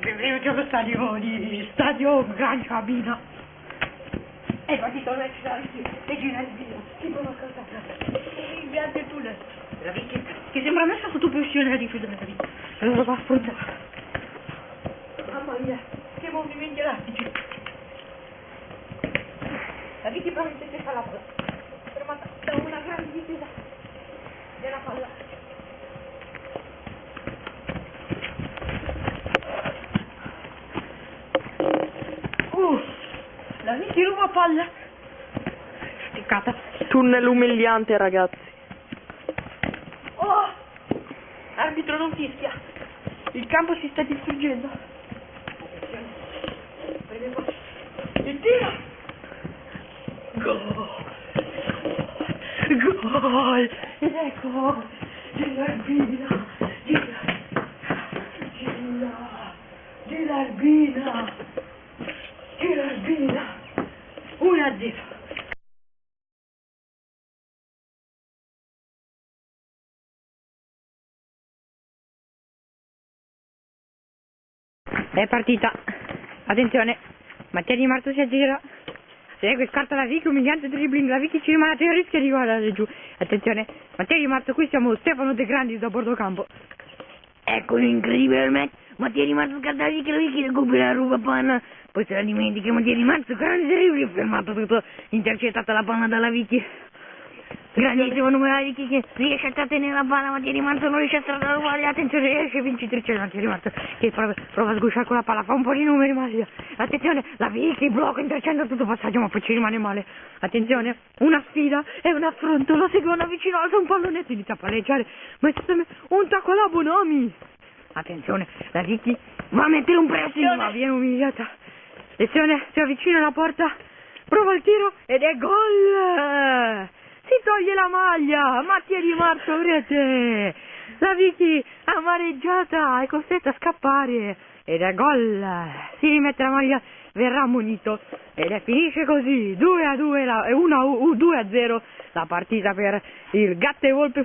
Benvenuti allo stadio Gran Cabina. È partito il match da Regina del Vino. Tipo una cosa. Il bianco e tu la Vicky che sembra messa sotto pressione a difendere la vita. Allora va a affrontare. Mamma mia, che movimenti elastici. La Vicky probabilmente fa la palla. Fermata da una grande difesa della palla. La Vicky ruba palla. Sticcata. Tunnel umiliante, ragazzi. Oh! Arbitro non fischia. Il campo si sta distruggendo. Il tiro. Gol. Gol. Ed ecco. Gilarbina. Gilarbina. 1-0. È partita. Attenzione. Mattia Di Marzo si aggira. Segue, scarta la Vicky, umiliante dribbling. La Vicky ci rimane a rischio di guardare giù. Attenzione. Mattia Di Marzo, qui siamo Stefano De Grandi da bordo campo. Ecco un incredibile match. Mattia Di Marzo scarta la Vicky recupera la ruba panna. Poi se la dimentica Mattia Di Marzo, grande terribile, fermato tutto, intercettata la panna dalla Vicky. Grandissimo numero di Vicky che riesce a trattenere la palla, Mattia Di Marzo non riesce a trattare la palla, attenzione, esce vincitrice Mattia Di Marzo che prova a sgusciare con la palla, fa un po' di numeri ma attenzione, la Vicky blocca, intercetta tutto passaggio ma poi ci rimane male. Attenzione, una sfida e un affronto, la seconda vicino alza un pallonetto, inizia a palleggiare, ma un tacco alla Bonomi. Attenzione, la Vicky va a mettere un pressing ma viene umiliata. Attenzione, si avvicina alla porta, prova il tiro ed è gol! Si toglie la maglia, Mattia Di Marzo, rete! La Vicky amareggiata, è costretta a scappare ed è gol! Si rimette la maglia, verrà ammonito ed finisce così, 2-2, 2-0 la partita per il Gatte Volpe.